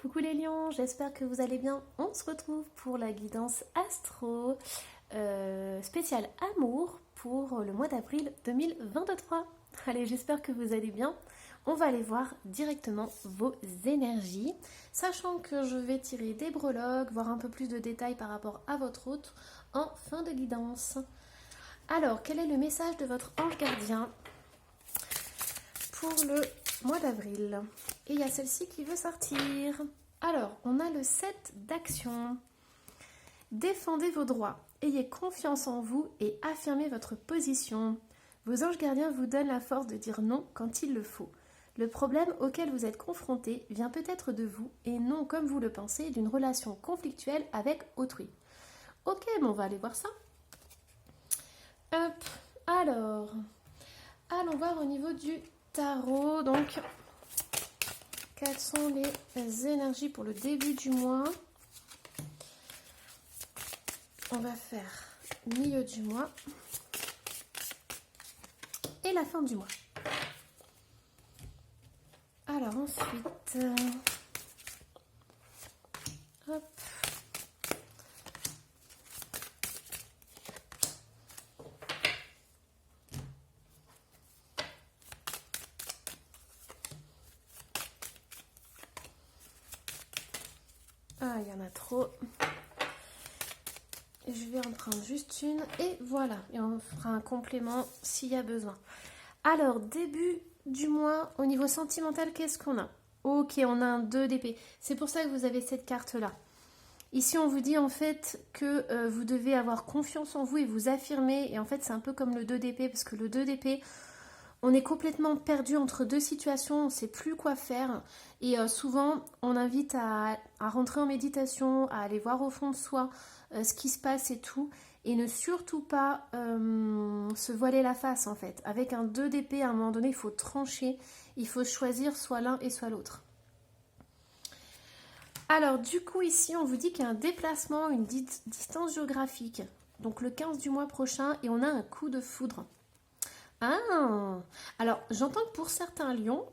Coucou les lions, j'espère que vous allez bien. On se retrouve pour la guidance astro spéciale amour pour le mois d'avril 2023. Allez, j'espère que vous allez bien. On va aller voir directement vos énergies, sachant que je vais tirer des breloques, voir un peu plus de détails par rapport à votre hôte en fin de guidance. Alors, quel est le message de votre ange gardien pour le mois d'avril? Et il y a celle-ci qui veut sortir. Alors, on a le 7 d'action. Défendez vos droits, ayez confiance en vous et affirmez votre position. Vos anges gardiens vous donnent la force de dire non quand il le faut. Le problème auquel vous êtes confronté vient peut-être de vous et non, comme vous le pensez, d'une relation conflictuelle avec autrui. Ok, bon, on va aller voir ça. Hop, alors, allons voir au niveau du tarot. Donc, quelles sont les énergies pour le début du mois? On va faire milieu du mois et la fin du mois. Alors ensuite, hop. Ah, il y en a trop. Je vais en prendre juste une et voilà. Et on fera un complément s'il y a besoin. Alors, début du mois, au niveau sentimental, qu'est-ce qu'on a? Ok, on a un 2 d'épée. C'est pour ça que vous avez cette carte-là. Ici, on vous dit en fait que vous devez avoir confiance en vous et vous affirmer. Et en fait, c'est un peu comme le 2 d'épée, parce que le 2 d'épée, on est complètement perdu entre deux situations, on ne sait plus quoi faire. Et souvent, on invite à rentrer en méditation, à aller voir au fond de soi ce qui se passe et tout. Et ne surtout pas se voiler la face en fait. Avec un 2 d'épée, à un moment donné, il faut trancher. Il faut choisir soit l'un et soit l'autre. Alors du coup, ici, on vous dit qu'il y a un déplacement, une distance géographique. Donc le 15 du mois prochain, et on a un coup de foudre. Ah, alors j'entends que pour certains lions,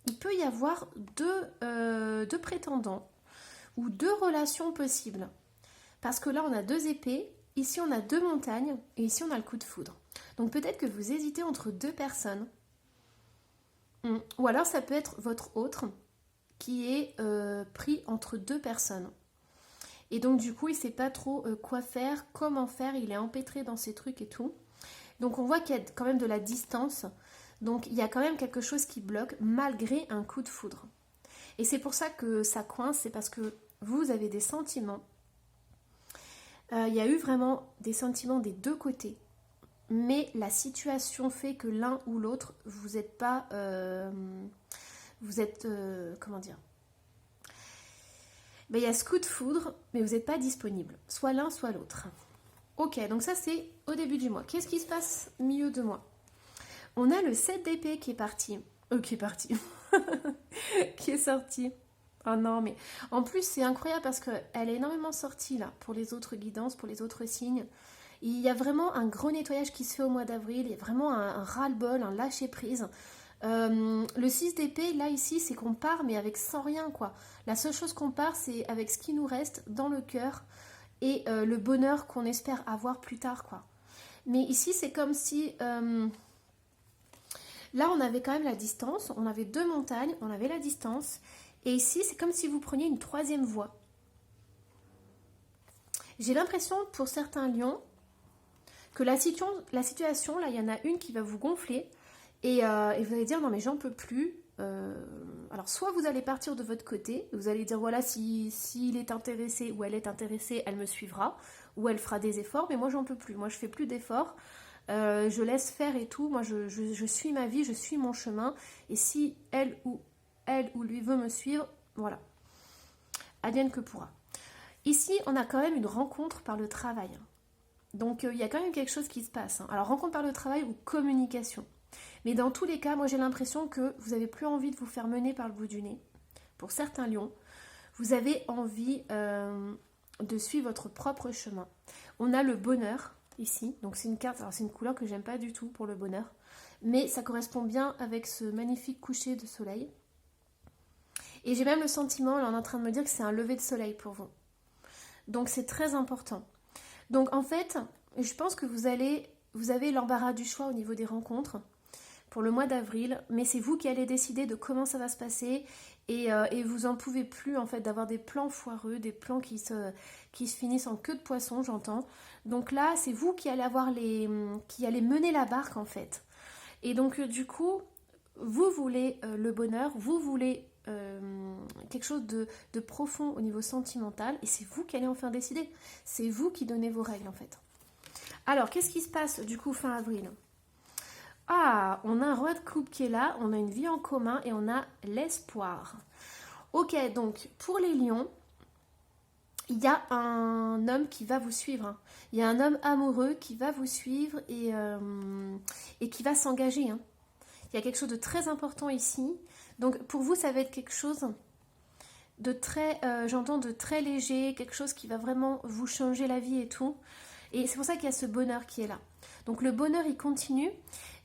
il peut y avoir deux prétendants ou deux relations possibles. Parce que là, on a 2 épées, ici on a 2 montagnes et ici on a le coup de foudre. Donc peut-être que vous hésitez entre 2 personnes. Ou alors ça peut être votre autre qui est pris entre 2 personnes. Et donc du coup, il ne sait pas trop quoi faire, comment faire, il est empêtré dans ses trucs et tout. Donc on voit qu'il y a quand même de la distance. Donc il y a quand même quelque chose qui bloque malgré un coup de foudre. Et c'est pour ça que ça coince, c'est parce que vous avez des sentiments. Il y a eu vraiment des sentiments des deux côtés. Mais la situation fait que l'un ou l'autre, vous n'êtes pas... comment dire? Il y a ce coup de foudre, mais vous n'êtes pas disponible. Soit l'un, soit l'autre. Ok, donc ça c'est au début du mois. Qu'est-ce qui se passe au milieu de mois? On a le 7 d'épée qui est parti. Qui est parti. Qui est sorti. Oh non, mais en plus c'est incroyable parce qu'elle est énormément sortie là pour les autres guidances, pour les autres signes. Il y a vraiment un gros nettoyage qui se fait au mois d'avril. Il y a vraiment un ras-le-bol, un lâcher-prise. Le 6 d'épée, là ici, c'est qu'on part mais avec sans rien quoi. La seule chose qu'on part, c'est avec ce qui nous reste dans le cœur et le bonheur qu'on espère avoir plus tard quoi. Mais ici c'est comme si là on avait quand même la distance, on avait 2 montagnes, on avait la distance et ici c'est comme si vous preniez une 3e voie. J'ai l'impression pour certains lions que la situation là il y en a une qui va vous gonfler et vous allez dire non mais j'en peux plus. Alors soit vous allez partir de votre côté, vous allez dire voilà s'il est intéressé ou elle est intéressée, elle me suivra ou elle fera des efforts, mais moi j'en peux plus, moi je fais plus d'efforts, je laisse faire et tout, moi je suis ma vie, je suis mon chemin et si elle ou lui veut me suivre, voilà, advienne que pourra. Ici on a quand même une rencontre par le travail, donc il y a quand même quelque chose qui se passe, hein. Alors rencontre par le travail ou communication. Mais dans tous les cas, moi j'ai l'impression que vous n'avez plus envie de vous faire mener par le bout du nez. Pour certains lions, vous avez envie de suivre votre propre chemin. On a le bonheur ici, donc c'est une carte, alors c'est une couleur que j'aime pas du tout pour le bonheur, mais ça correspond bien avec ce magnifique coucher de soleil. Et j'ai même le sentiment, là on est en train de me dire que c'est un lever de soleil pour vous. Donc c'est très important. Donc en fait, je pense que vous avez l'embarras du choix au niveau des rencontres pour le mois d'avril, mais c'est vous qui allez décider de comment ça va se passer et vous en pouvez plus en fait d'avoir des plans foireux, des plans qui se finissent en queue de poisson, j'entends. Donc là, c'est vous qui allez qui allez mener la barque en fait. Et donc du coup, vous voulez le bonheur, vous voulez quelque chose de profond au niveau sentimental et c'est vous qui allez enfin décider. C'est vous qui donnez vos règles en fait. Alors, qu'est-ce qui se passe du coup fin avril? Ah, on a un roi de coupe qui est là, on a une vie en commun et on a l'espoir. Ok, donc pour les lions, il y a un homme qui va vous suivre. Hein. Il y a un homme amoureux qui va vous suivre et qui va s'engager. Hein. Il y a quelque chose de très important ici. Donc pour vous, ça va être quelque chose de très, j'entends, de très léger, quelque chose qui va vraiment vous changer la vie et tout. Et c'est pour ça qu'il y a ce bonheur qui est là. Donc le bonheur, il continue,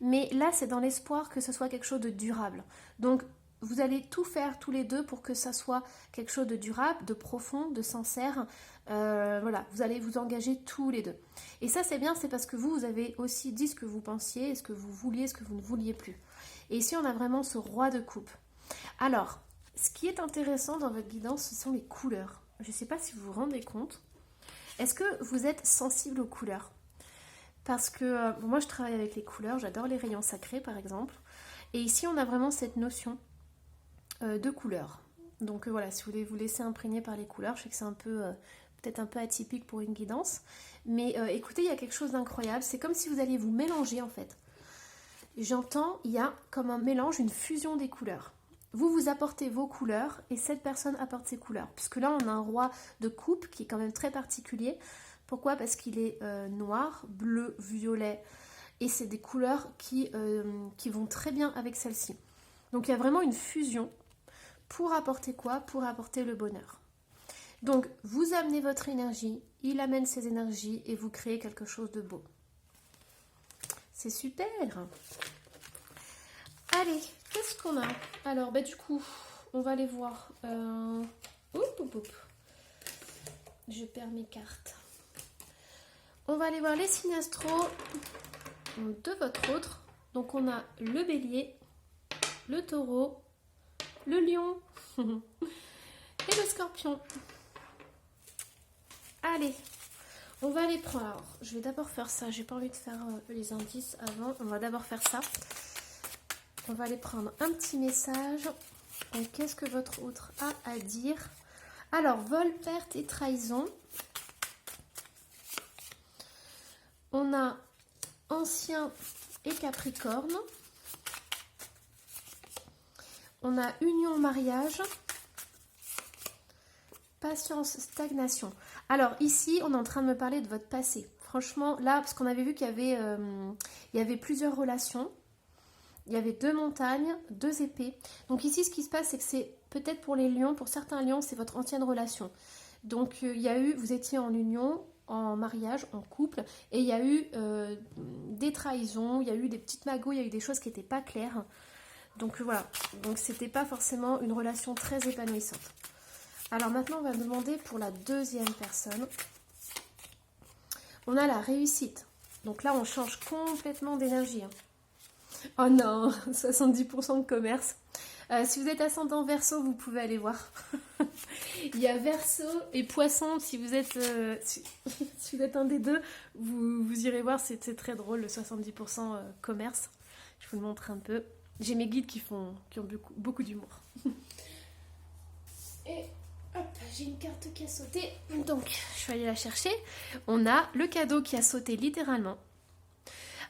mais là, c'est dans l'espoir que ce soit quelque chose de durable. Donc vous allez tout faire tous les deux pour que ça soit quelque chose de durable, de profond, de sincère. Voilà, vous allez vous engager tous les deux. Et ça, c'est bien, c'est parce que vous avez aussi dit ce que vous pensiez, ce que vous vouliez, ce que vous ne vouliez plus. Et ici, on a vraiment ce roi de coupe. Alors, ce qui est intéressant dans votre guidance, ce sont les couleurs. Je ne sais pas si vous vous rendez compte. Est-ce que vous êtes sensible aux couleurs? Parce que moi, je travaille avec les couleurs, j'adore les rayons sacrés, par exemple. Et ici, on a vraiment cette notion de couleurs. Donc voilà, si vous voulez vous laisser imprégner par les couleurs, je sais que c'est un peu peut-être un peu atypique pour une guidance. Mais écoutez, il y a quelque chose d'incroyable. C'est comme si vous alliez vous mélanger, en fait. J'entends, il y a comme un mélange, une fusion des couleurs. Vous apportez vos couleurs et cette personne apporte ses couleurs. Puisque là, on a un roi de coupe qui est quand même très particulier. Pourquoi? Parce qu'il est noir, bleu, violet. Et c'est des couleurs qui vont très bien avec celle-ci. Donc il y a vraiment une fusion. Pour apporter quoi? Pour apporter le bonheur. Donc vous amenez votre énergie, il amène ses énergies et vous créez quelque chose de beau. C'est super! Allez, qu'est-ce qu'on a? Alors, du coup, on va aller voir. Je perds mes cartes. On va aller voir les signes astro de votre autre. Donc, on a le bélier, le taureau, le lion et le scorpion. Allez, on va les prendre. Alors, je vais d'abord faire ça. J'ai pas envie de faire les indices avant. On va d'abord faire ça. On va aller prendre un petit message. Qu'est-ce que votre autre a à dire? Alors, vol, perte et trahison. On a ancien et capricorne. On a union, mariage. Patience, stagnation. Alors ici, on est en train de me parler de votre passé. Franchement, là, parce qu'on avait vu qu'il y avait plusieurs relations. Il y avait 2 montagnes, 2 épées. Donc ici, ce qui se passe, c'est que c'est peut-être pour les lions, pour certains lions, c'est votre ancienne relation. Donc il y a eu, vous étiez en union, en mariage, en couple, et il y a eu des trahisons, il y a eu des petites magouilles, il y a eu des choses qui n'étaient pas claires. Donc voilà, donc c'était pas forcément une relation très épanouissante. Alors maintenant, on va demander pour la deuxième personne. On a la réussite. Donc là, on change complètement d'énergie. Oh non, 70% de commerce. Si vous êtes ascendant Verseau, vous pouvez aller voir. Il y a Verseau et Poisson. Si vous êtes, si vous êtes un des deux, vous irez voir. C'est très drôle, le 70% commerce. Je vous le montre un peu. J'ai mes guides qui ont beaucoup d'humour. Et hop, j'ai une carte qui a sauté. Donc, je vais aller la chercher. On a le cadeau qui a sauté littéralement.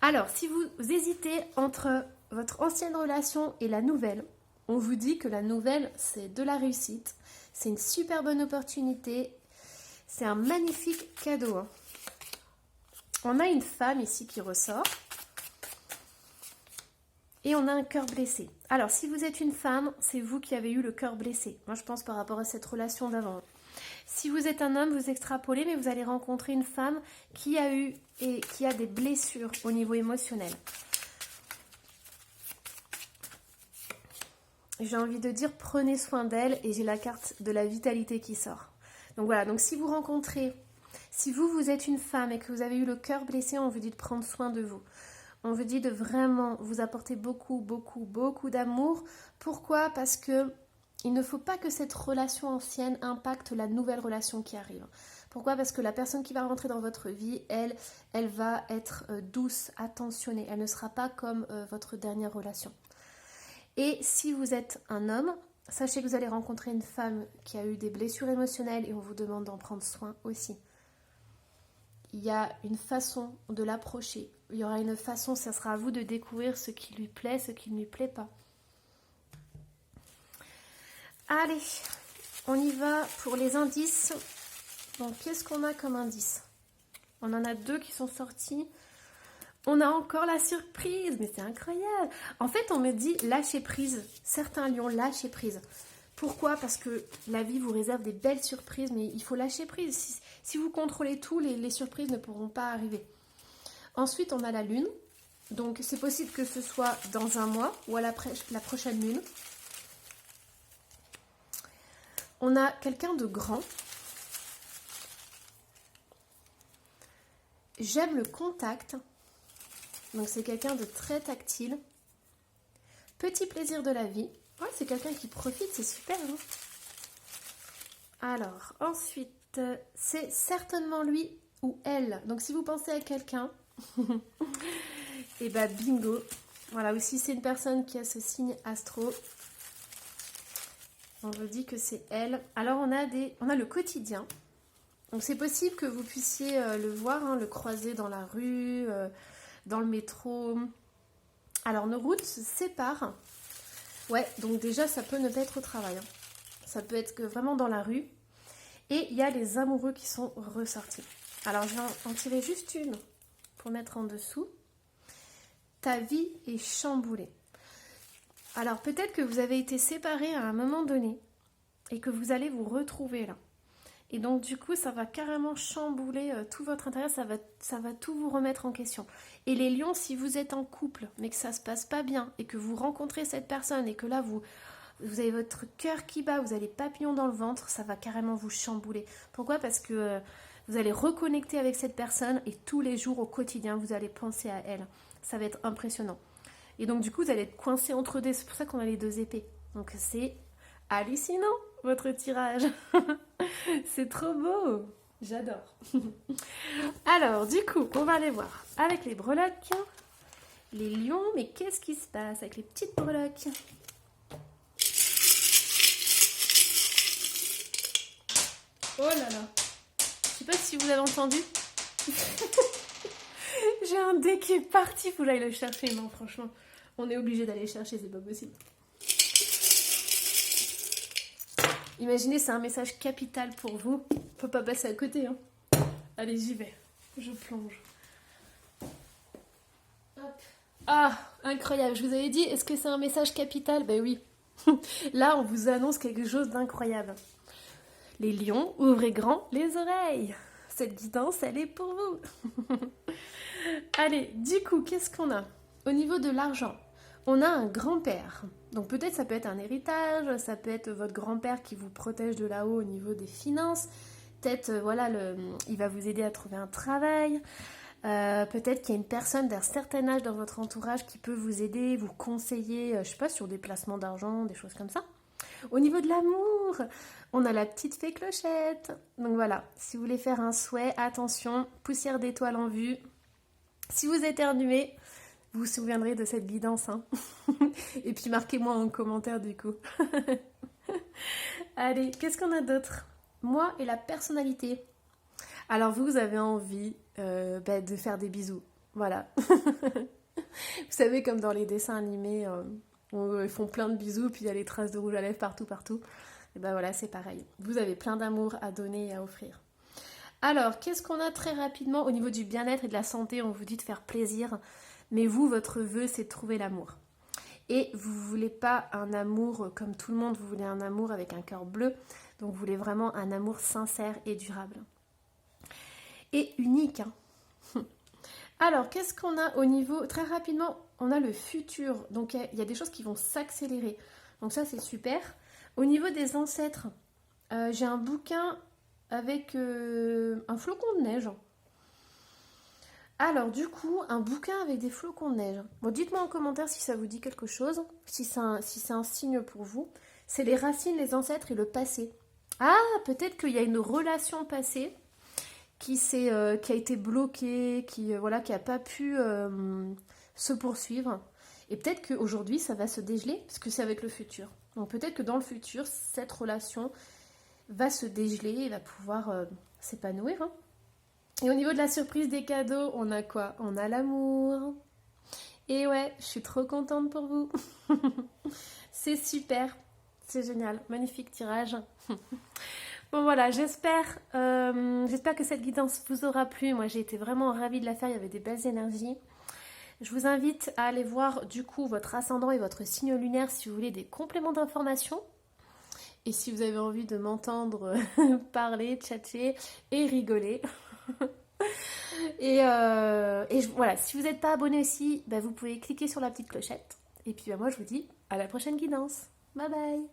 Alors, si vous hésitez entre votre ancienne relation et la nouvelle, on vous dit que la nouvelle, c'est de la réussite. C'est une super bonne opportunité. C'est un magnifique cadeau. Hein. On a une femme ici qui ressort. Et on a un cœur blessé. Alors, si vous êtes une femme, c'est vous qui avez eu le cœur blessé. Moi, je pense par rapport à cette relation d'avant. Si vous êtes un homme, vous extrapolez, mais vous allez rencontrer une femme qui a eu et qui a des blessures au niveau émotionnel. j'ai envie de dire prenez soin d'elle et j'ai la carte de la vitalité qui sort. Donc voilà, donc si vous rencontrez, si vous êtes une femme et que vous avez eu le cœur blessé, on vous dit de prendre soin de vous. On vous dit de vraiment vous apporter beaucoup, beaucoup, beaucoup d'amour. Pourquoi? Parce que il ne faut pas que cette relation ancienne impacte la nouvelle relation qui arrive. Pourquoi? Parce que la personne qui va rentrer dans votre vie, elle va être douce, attentionnée. Elle ne sera pas comme votre dernière relation. Et si vous êtes un homme, sachez que vous allez rencontrer une femme qui a eu des blessures émotionnelles et on vous demande d'en prendre soin aussi. Il y a une façon de l'approcher. Il y aura une façon, ça sera à vous de découvrir ce qui lui plaît, ce qui ne lui plaît pas. Allez, on y va pour les indices. Donc, qu'est-ce qu'on a comme indice? On en a 2 qui sont sortis. On a encore la surprise, mais c'est incroyable. En fait, on me dit lâcher prise. Certains lions, lâcher prise. Pourquoi? Parce que la vie vous réserve des belles surprises, mais il faut lâcher prise. Si vous contrôlez tout, les surprises ne pourront pas arriver. Ensuite, on a la lune. Donc, c'est possible que ce soit dans un mois ou à la prochaine lune. On a quelqu'un de grand. J'aime le contact. Donc, c'est quelqu'un de très tactile. Petit plaisir de la vie. Ouais, c'est quelqu'un qui profite, c'est super. Hein. Alors, ensuite, c'est certainement lui ou elle. Donc, si vous pensez à quelqu'un, et bah bingo. Voilà, ou si c'est une personne qui a ce signe astro, on vous dit que c'est elle. Alors, on a le quotidien. Donc, c'est possible que vous puissiez le voir, hein, le croiser dans la rue, dans le métro. Alors, nos routes se séparent. Ouais, donc déjà, ça peut ne pas être au travail. Hein. Ça peut être que vraiment dans la rue. Et il y a les amoureux qui sont ressortis. Alors, je vais en tirer juste une pour mettre en dessous. Ta vie est chamboulée. Alors, peut-être que vous avez été séparés à un moment donné et que vous allez vous retrouver là. Et donc, du coup, ça va carrément chambouler tout votre intérieur. Ça va tout vous remettre en question. Et les lions, si vous êtes en couple, mais que ça se passe pas bien et que vous rencontrez cette personne et que là, vous avez votre cœur qui bat, vous avez les papillons dans le ventre, ça va carrément vous chambouler. Pourquoi? Parce que vous allez reconnecter avec cette personne et tous les jours au quotidien, vous allez penser à elle. Ça va être impressionnant. Et donc, du coup, vous allez être coincé entre deux. C'est pour ça qu'on a les 2 épées. Donc, c'est hallucinant, votre tirage. C'est trop beau. J'adore. Alors, du coup, on va aller voir avec les breloques. Les lions, mais qu'est-ce qui se passe avec les petites breloques? Oh là là. Je sais pas si vous avez entendu. J'ai un dé qui est parti. Faut que j'aille le chercher. Non, franchement, on est obligé d'aller chercher. C'est pas possible. Imaginez, c'est un message capital pour vous. Faut pas passer à côté. Hein. Allez, j'y vais. Je plonge. Hop. Ah, incroyable. Je vous avais dit, est-ce que c'est un message capital? Ben oui. Là, on vous annonce quelque chose d'incroyable. Les lions, ouvrez grand les oreilles. Cette guidance, elle est pour vous. Allez, du coup, qu'est-ce qu'on a? Au niveau de l'argent, on a un grand-père. Donc peut-être ça peut être un héritage, ça peut être votre grand-père qui vous protège de là-haut au niveau des finances. Peut-être, voilà, il va vous aider à trouver un travail. Peut-être qu'il y a une personne d'un certain âge dans votre entourage qui peut vous aider, vous conseiller, je sais pas, sur des placements d'argent, des choses comme ça. Au niveau de l'amour, on a la petite fée clochette. Donc voilà, si vous voulez faire un souhait, attention, poussière d'étoiles en vue. Si vous éternuez, vous vous souviendrez de cette guidance. Hein. Et puis marquez-moi en commentaire du coup. Allez, qu'est-ce qu'on a d'autre? Moi et la personnalité. Alors vous avez envie de faire des bisous. Voilà. Vous savez, comme dans les dessins animés, ils font plein de bisous, puis il y a les traces de rouge à lèvres partout. Et ben voilà, c'est pareil. Vous avez plein d'amour à donner et à offrir. Alors, qu'est-ce qu'on a très rapidement au niveau du bien-être et de la santé? On vous dit de faire plaisir, mais vous, votre vœu, c'est de trouver l'amour. Et vous ne voulez pas un amour comme tout le monde, vous voulez un amour avec un cœur bleu, donc vous voulez vraiment un amour sincère et durable. Et unique. Hein. Alors, qu'est-ce qu'on a au niveau... Très rapidement, on a le futur, donc il y a des choses qui vont s'accélérer. Donc ça, c'est super. Au niveau des ancêtres, j'ai un bouquin avec un flocon de neige. Alors, du coup, un bouquin avec des flocons de neige. Bon, dites-moi en commentaire si ça vous dit quelque chose, si c'est un signe pour vous. C'est les racines, les ancêtres et le passé. Ah, peut-être qu'il y a une relation passée qui a été bloquée, voilà, qui n'a pas pu se poursuivre. Et peut-être qu'aujourd'hui, ça va se dégeler, parce que c'est avec le futur. Donc peut-être que dans le futur, cette relation va se dégeler et va pouvoir s'épanouir, hein. Et au niveau de la surprise des cadeaux, on a quoi? On a l'amour. Et ouais, je suis trop contente pour vous. C'est super. C'est génial. Magnifique tirage. Bon voilà, j'espère que cette guidance vous aura plu. Moi, j'ai été vraiment ravie de la faire. Il y avait des belles énergies. Je vous invite à aller voir du coup votre ascendant et votre signe lunaire si vous voulez des compléments d'informations. Et si vous avez envie de m'entendre parler, chatter et rigoler. Voilà, si vous n'êtes pas abonné aussi, bah, vous pouvez cliquer sur la petite clochette. Et puis bah, moi je vous dis à la prochaine guidance. Bye bye.